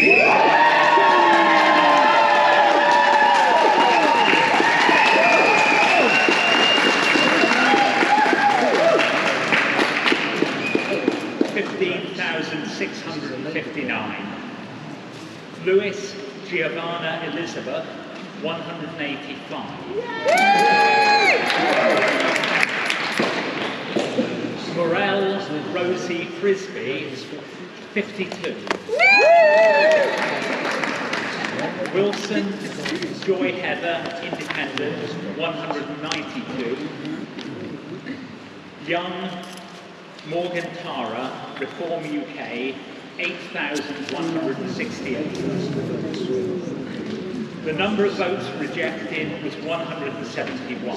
$15,659. Lewis Giovanna Elizabeth, 185. Morel Rosie Frisbee, 52. Wilson Joy Heather, Independent, 192. Young Morgan Tara, Reform UK, 8,168. The number of votes rejected was 171.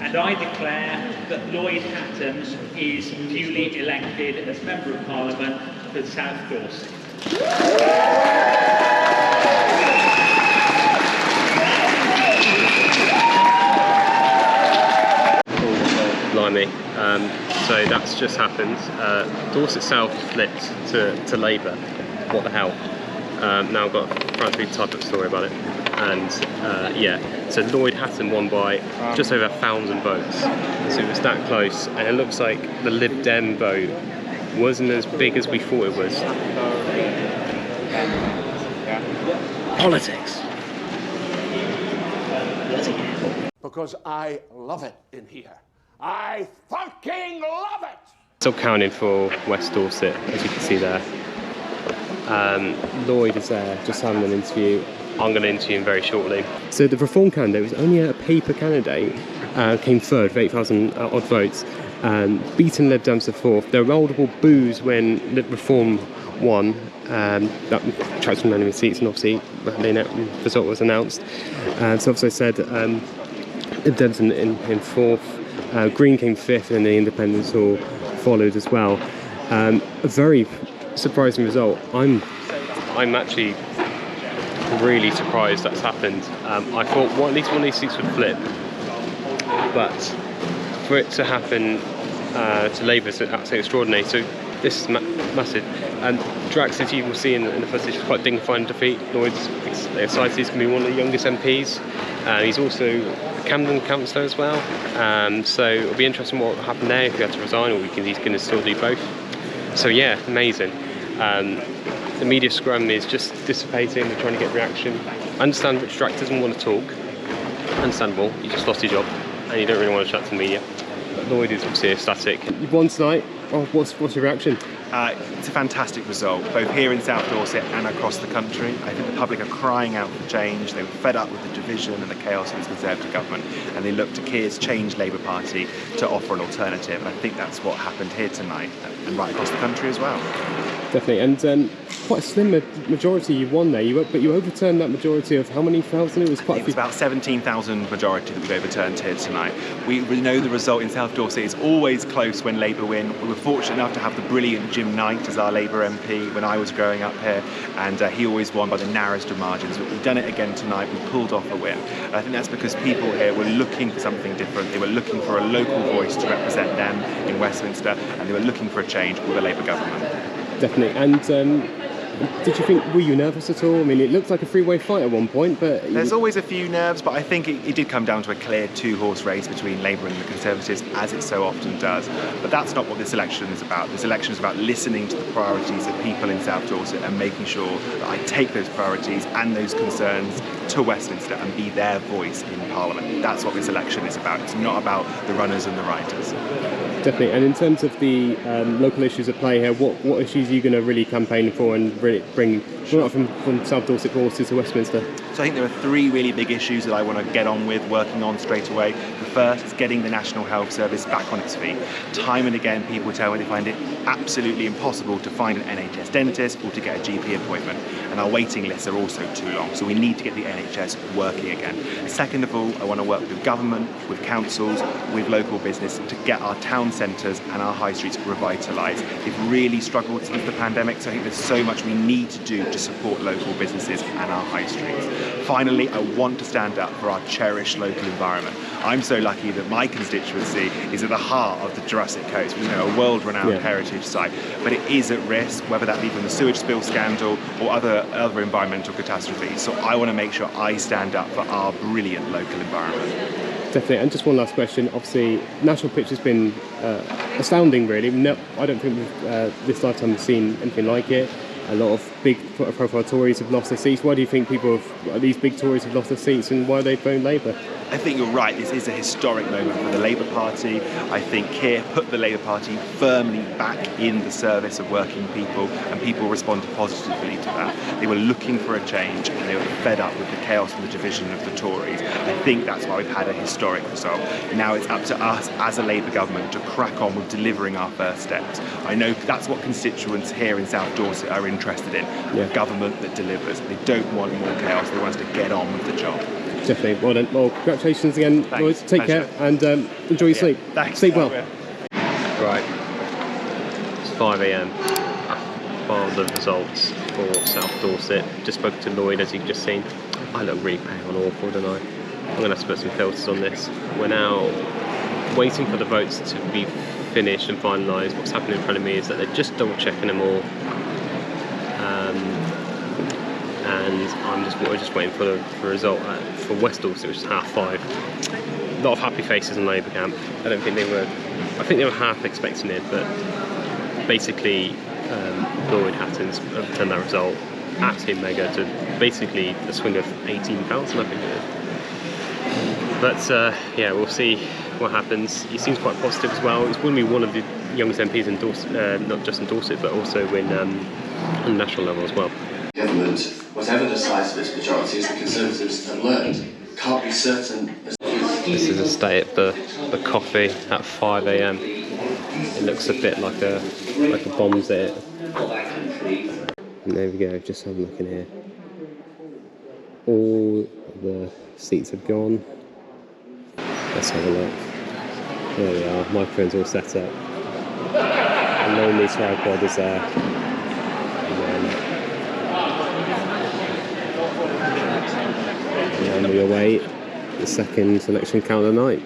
And I declare that Lloyd Hatton is duly elected as Member of Parliament for South Dorset. Blimey. So that's just happened. Dorset South flipped to Labour. What the hell? Now I've got a frantically typed up story about it. And yeah, so Lloyd Hatton won by just over 1,000 votes. So it was that close, and it looks like the Lib Dem vote wasn't as big as we thought it was. Politics. Because I love it in here. I fucking love it! Still counting for West Dorset, as you can see there. Lloyd is there, just having an interview. I'm going to interview him very shortly. So the Reform candidate was only a paper candidate, came third with 8,000 odd votes, beaten Lib Dems to fourth. There were multiple boos when Reform won. That attracted unanimous seats, and obviously the result was announced. So obviously I said Lib Dems in fourth, Green came fifth, and the Independents all followed as well. A very surprising result. I'm actually really surprised that's happened. I thought at least one of these seats would flip, but for it to happen to Labour is absolutely extraordinary. So this is massive. And Drax, as you will see in the footage, is quite dignified in defeat. Lloyd's excited he's going to be one of the youngest MPs. He's also a Camden councillor as well. So it'll be interesting what will happen there if he had to resign, or he's going to still do both. So yeah, amazing. The media scrum is just dissipating. They're trying to get reaction. I understand Rich Drax doesn't want to talk. Understandable. You just lost your job, and you don't really want to chat to the media. But Lloyd is obviously ecstatic. You've won tonight. Oh, what's your reaction? It's a fantastic result, both here in South Dorset and across the country. I think the public are crying out for change. They were fed up with the division and the chaos of this Conservative government, and they look to Keir's Change Labour Party to offer an alternative. And I think that's what happened here tonight, and right across the country as well. Definitely, and quite a slim majority you won there. But you overturned that majority of how many thousand? It was quite a few. It's about 17,000 majority that we've overturned here tonight. We know the result in South Dorset is always close when Labour win. We were fortunate enough to have the brilliant Jim Knight as our Labour MP when I was growing up here, and he always won by the narrowest of margins. But we've done it again tonight. We pulled off a win. And I think that's because people here were looking for something different. They were looking for a local voice to represent them in Westminster, and they were looking for a change with a Labour government. Definitely. And were you nervous at all? I mean, it looked like a three-way fight at one point, but... There's always a few nerves, but I think it did come down to a clear two-horse race between Labour and the Conservatives, as it so often does. But that's not what this election is about. This election is about listening to the priorities of people in South Dorset and making sure that I take those priorities and those concerns to Westminster and be their voice in Parliament. That's what this election is about. It's not about the runners and the writers. Definitely. And in terms of the local issues at play here, what issues are you going to really campaign for and really bring from South Dorset to Westminster? So I think there are three really big issues that I want to get on with, working on straight away. The first is getting the National Health Service back on its feet. Time and again, people tell me they find it absolutely impossible to find an NHS dentist or to get a GP appointment. And our waiting lists are also too long. So we need to get the NHS working again. Second of all, I want to work with government, with councils, with local business to get our town centres and our high streets revitalised. They've really struggled since the pandemic, so I think there's so much we need to do to support local businesses and our high streets. Finally, I want to stand up for our cherished local environment. I'm so lucky that my constituency is at the heart of the Jurassic Coast, which is a world-renowned heritage site, but it is at risk, whether that be from the sewage spill scandal or other environmental catastrophes. So I want to make sure I stand up for our brilliant local environment. Definitely. And just one last question. Obviously, national pitch has been astounding, really. No, I don't think we've this lifetime have seen anything like it. A lot of big profile Tories have lost their seats. Why do you think these big Tories have lost their seats, and why are they voting Labour? I think you're right, this is a historic moment for the Labour Party. I think Keir put the Labour Party firmly back in the service of working people, and people responded positively to that. They were looking for a change, and they were fed up with the chaos and the division of the Tories. I think that's why we've had a historic result. Now it's up to us as a Labour government to crack on with delivering our first steps. I know that's what constituents here in South Dorset are interested in, a government that delivers. They don't want more chaos, they want us to get on with the job. Definitely. Well done. Well, congratulations again, Lloyd. Take care and enjoy your sleep. Thanks. Sleep well. Right. It's 5 a.m. I filed the results for South Dorset. Just spoke to Lloyd, as you've just seen. I look really pale and awful, don't I? I'm going to have to put some filters on this. We're now waiting for the votes to be finished and finalised. What's happening in front of me is that they're just double checking them all. And we're just waiting for the result for West Dorset, which is 5:30. A lot of happy faces in Labour camp. I think they were half expecting it, but basically Lloyd Hatton's turned that result absolutely mega to basically a swing of 18,000, I think it is. But yeah, we'll see what happens. He seems quite positive as well. He's going to be one of the youngest MPs in Dorset, not just in Dorset, but also in on the national level as well. Government, whatever the size of its majority, as the Conservatives have learned, can't be certain. This is a stay at the coffee at 5 AM. It looks a bit like a bomb's hit. And there we go, just have a look in here. All the seats have gone. Let's have a look. There we are, microphone's all set up. The lonely tripod is there. And then we await the second election count of the night.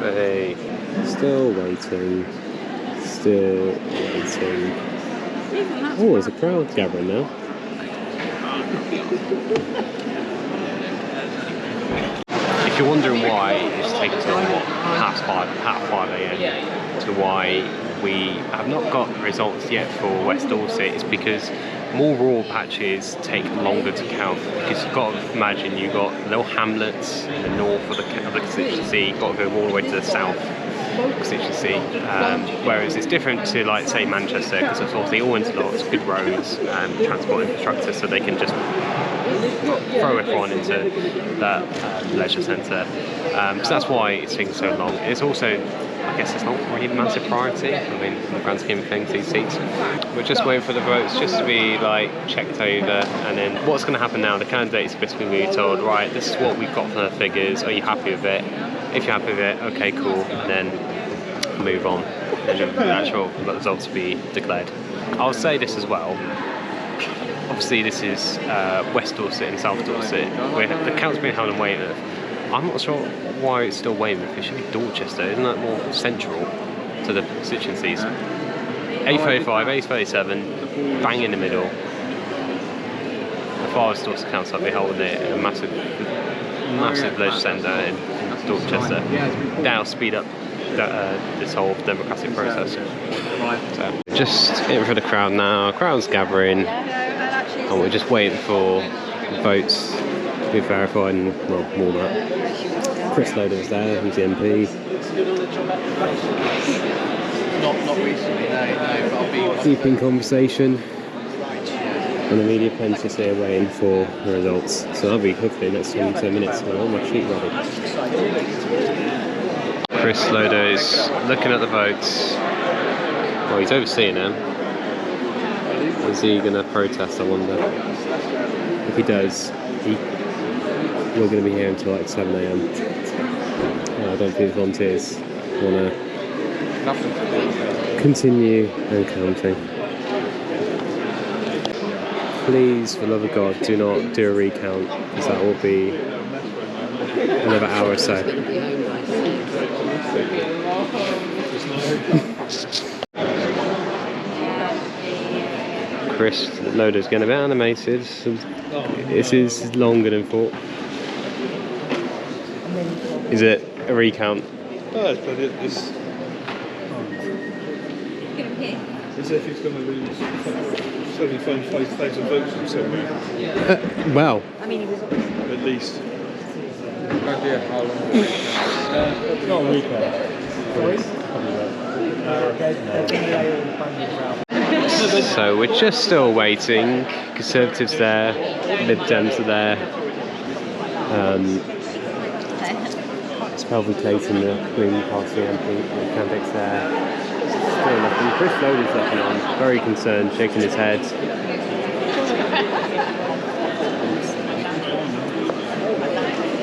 Hey, still waiting. Still waiting. Oh, there's a crowd gathering now. If you're wondering why it's taken till half 5 AM to why we have not got results yet for West Dorset, it's because more rural patches take longer to count, because you've got to imagine you've got little hamlets in the north of the constituency, you've got to go all the way to the south constituency, whereas it's different to, like, say, Manchester, because it's obviously all interlocks, good roads and transport infrastructure, so they can just throw everyone into that leisure centre. So that's why it's taking so long. It's also, I guess it's not really a massive priority. I mean, in the grand scheme of things, these seats. We're just waiting for the votes just to be checked over, and then what's going to happen now? The candidates are basically going to be told, right, this is what we've got for the figures. Are you happy with it? If you're happy with it, okay, cool. And then move on. And then the actual results will be declared. I'll say this as well. Obviously, this is West Dorset and South Dorset, where the count's been held in Weymouth. I'm not sure why it's still Weymouth. It should be Dorchester. Isn't that more central to the constituencies? A35, A37, bang in the middle. The farthest Dorset Council, I'll be holding it in a massive leisure centre in Dorchester. That'll speed up this whole democratic process. So, just in for the crowd now. Crowd's gathering, and we're just waiting for votes to be verified, and well, more than that. Chris Loder's there, who's the MP. Not recently, no, but I'll be... Deep in conversation. And the media pens just here waiting for the results. So that'll be hopefully next 20 minutes. I'll have my sheet ready. Chris Loder is looking at the votes. Well, he's overseeing them. Is he going to protest, I wonder? If he does, we're going to be here until like 7 AM. I don't think the volunteers want to continue and counting. Please, for the love of God, do not do a recount, because that will be another hour or so. Chris Loder's getting a bit animated. This is longer than thought. Is it a recount? No, but it's as if he's going to lose 75,000 votes or so. Well. At least. No idea how long. Not a recount. So we're just still waiting. Conservatives there, Lib Dems are there. It's Calvin Clayton, the Green Party MP, the candidates there. Still nothing. Chris Loder's looking on, very concerned, shaking his head.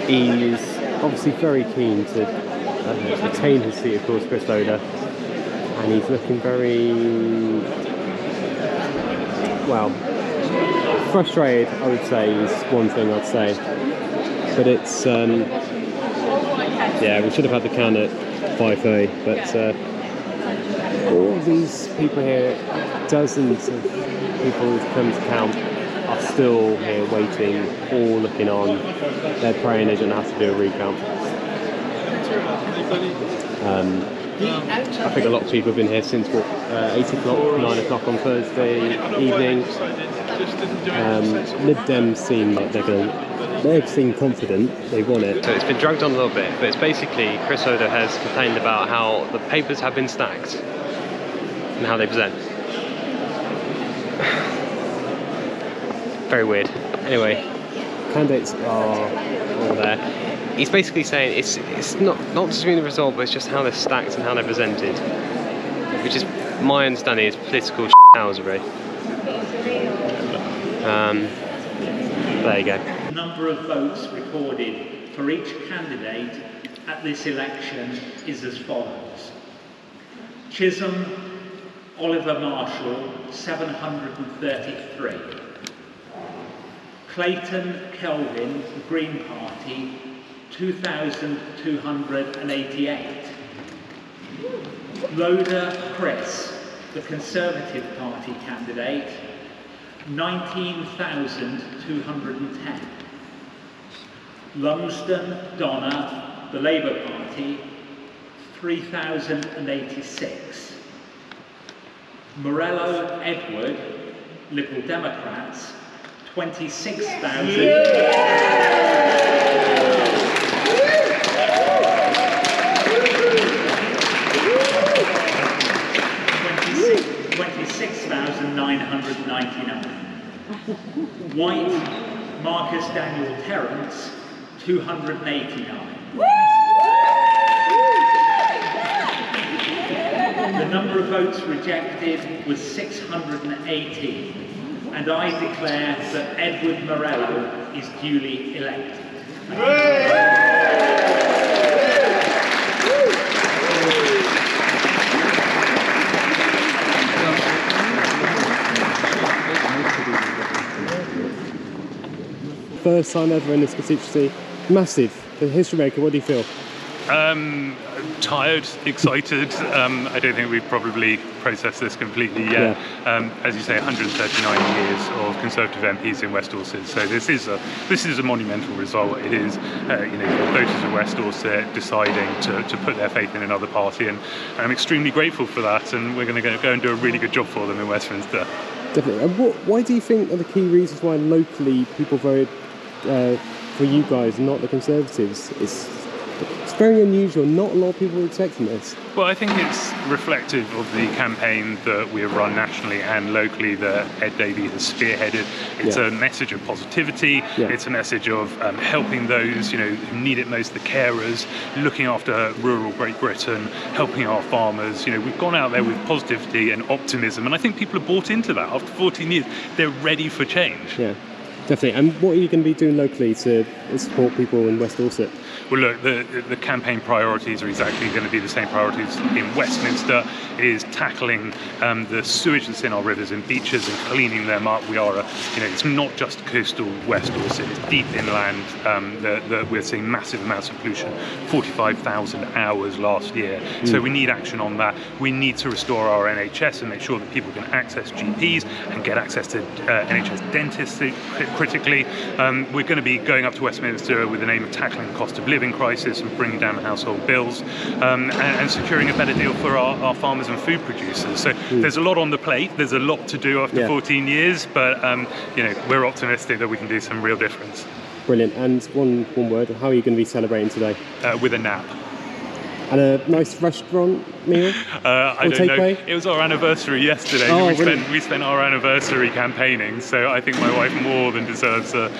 He is obviously very keen to retain his seat, of course, Chris Loder. And he's looking very, well, frustrated, I would say, is one thing I'd say. But it's, yeah, we should have had the count at 5:30, but all these people here, dozens of people who've come to count, are still here waiting, all looking on. They're praying they don't have to do a recount. I think a lot of people have been here since 8 o'clock, 9 o'clock on Thursday evening. Lib Dems seem like they're going to They seem confident they won it. So it's been dragged on a little bit, but it's basically Chris Oda has complained about how the papers have been stacked and how they present. Very weird. Anyway, candidates are all there. He's basically saying it's not just the result, but it's just how they're stacked and how they're presented, which is my understanding is political housery. There you go. The number of votes recorded for each candidate at this election is as follows. Chisholm, Oliver Marshall, 733. Clayton Kelvin, the Green Party, 2,288. Loader Chris, the Conservative Party candidate, 19,210. Lumsden Donna, the Labour Party, 3,086. Morello Edward, Liberal Democrats, 26,000. 26,999. White Marcus Daniel Terrence, 289. The number of votes rejected was 618, and I declare that Edward Morello is duly elected. First time ever in this constituency. Massive. The history maker, what do you feel? Tired, excited. I don't think we've probably processed this completely yet. Yeah. As you say, 139 years of Conservative MPs in West Dorset. So this is a monumental result. It is, voters of West Dorset deciding to put their faith in another party, and I'm extremely grateful for that. And we're going to go and do a really good job for them in Westminster. Definitely. And why do you think are the key reasons why locally people voted for you guys, not the Conservatives? It's very unusual. Not a lot of people are expecting this. Well, I think it's reflective of the campaign that we have run nationally and locally that Ed Davey has spearheaded. It's a message of positivity. Yeah. It's a message of helping those who need it most, the carers, looking after rural Great Britain, helping our farmers. We've gone out there with positivity and optimism, and I think people have bought into that. After 14 years, they're ready for change. Yeah. Definitely. And what are you going to be doing locally to support people in West Dorset? Well, look, the campaign priorities are exactly going to be the same priorities in Westminster. It is tackling the sewage that's in our rivers and beaches and cleaning them up. We are, it's not just coastal West Dorset, it's deep inland that we're seeing massive amounts of pollution, 45,000 hours last year. So we need action on that. We need to restore our NHS and make sure that people can access GPs and get access to NHS dentists critically. We're going to be going up to Westminster with the aim of tackling the cost of living crisis and bringing down household bills and securing a better deal for our farmers and food producers. So there's a lot on the plate. There's a lot to do after 14 years, but we're optimistic that we can do some real difference. Brilliant. And one word, how are you going to be celebrating today? With a nap. And a nice restaurant meal? I don't know. It was our anniversary yesterday. Oh, we spent our anniversary campaigning, so I think my wife more than deserves a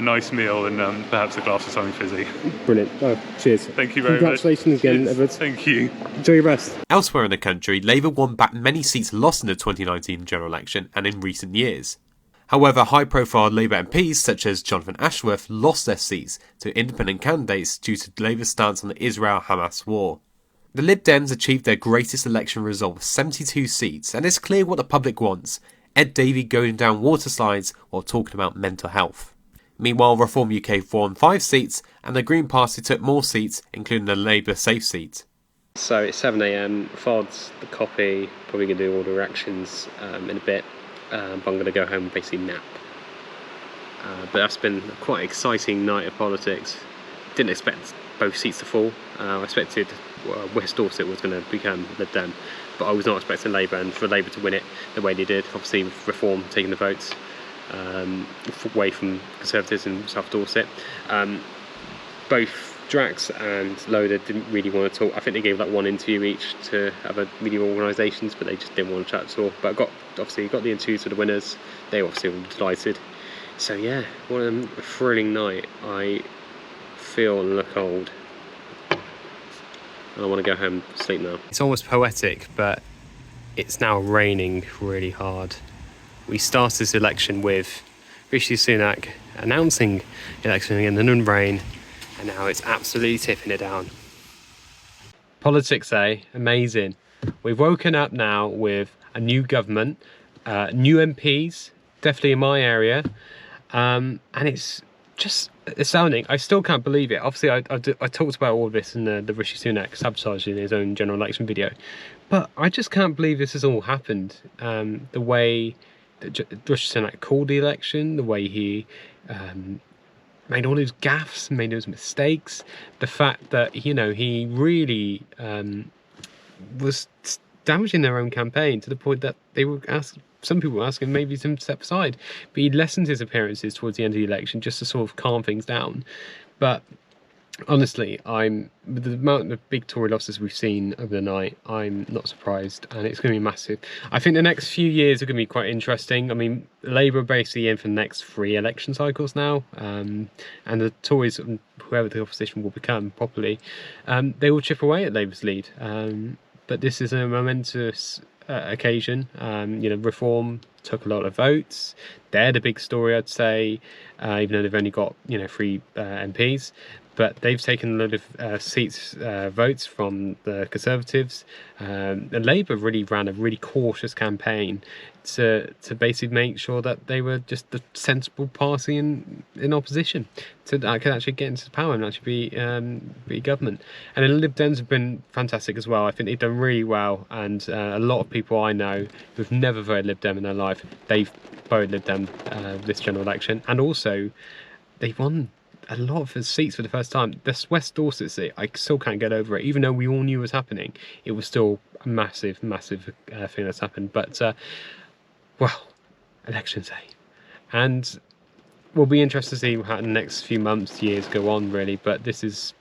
nice meal and perhaps a glass of something fizzy. Brilliant. Oh, cheers. Thank you very much. Congratulations again, Edward. Thank you. Enjoy your rest. Elsewhere in the country, Labour won back many seats lost in the 2019 general election and in recent years. However, high-profile Labour MPs such as Jonathan Ashworth lost their seats to independent candidates due to Labour's stance on the Israel-Hamas war. The Lib Dems achieved their greatest election result with 72 seats, and it's clear what the public wants: Ed Davey going down water slides while talking about mental health. Meanwhile, Reform UK won 5 seats, and the Green Party took more seats, including the Labour safe seat. So it's 7 a.m, FOD's the copy, probably going to do all the reactions in a bit. But I'm going to go home and basically nap. But that's been a quite exciting night of politics. Didn't expect both seats to fall. I expected West Dorset was going to become Lib Dem, but I was not expecting Labour, and for Labour to win it the way they did, obviously with Reform taking the votes. away from Conservatives in South Dorset. Both Drax and Loader didn't really want to talk. I think they gave like one interview each to other media organisations, but they just didn't want to chat at all. But got the interviews for the winners. They obviously were delighted. So yeah, what a thrilling night. I feel and look old. I want to go home and sleep now. It's almost poetic, but it's now raining really hard. We started this election with Rishi Sunak announcing the election in the nun rain, and now it's absolutely tipping it down. Politics, amazing. We've woken up now with a new government, new MPs, definitely in my area, and it's just astounding. I still can't believe it. Obviously, I talked about all of this in the Rishi Sunak sabotaging his own general election video, but I just can't believe this has all happened. The way that Rishi Sunak called the election, the way he made all those gaffes, made those mistakes, the fact that, you know, he really was damaging their own campaign to the point that they were some people were asking maybe to step aside, but he lessened his appearances towards the end of the election just to sort of calm things down. But honestly, with the amount of big Tory losses we've seen over the night, I'm not surprised, and it's going to be massive. I think the next few years are going to be quite interesting. I mean, Labour are basically in for the next 3 election cycles now, and the Tories, whoever the opposition will become properly, they will chip away at Labour's lead. But this is a momentous occasion. You know, Reform took a lot of votes. They're the big story, I'd say, even though they've only got, you know, 3 MPs. But they've taken a lot of votes from the Conservatives. And Labour really ran a really cautious campaign to basically make sure that they were just the sensible party in opposition, so that could actually get into power and actually be government. And the Lib Dems have been fantastic as well. I think they've done really well, and a lot of people I know who've never voted Lib Dem in their life, they've voted Lib Dem this general election, and also they've won a lot of his seats for the first time. This West Dorset seat, I still can't get over it. Even though we all knew it was happening, it was still a massive thing that's happened. But well, elections day, and we'll be interested to see how the next few months, years go on, really. But this is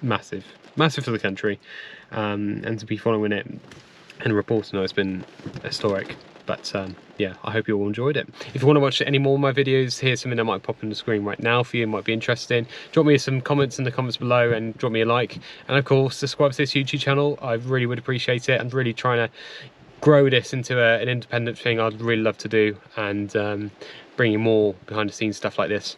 massive for the country, and to be following it and reporting on it's been historic. But yeah, I hope you all enjoyed it. If you want to watch any more of my videos, here's something that might pop on the screen right now for you, might be interesting. Drop me some comments in the comments below, and drop me a like. And of course, subscribe to this YouTube channel. I really would appreciate it. I'm really trying to grow this into an independent thing I'd really love to do, and bring you more behind the scenes stuff like this.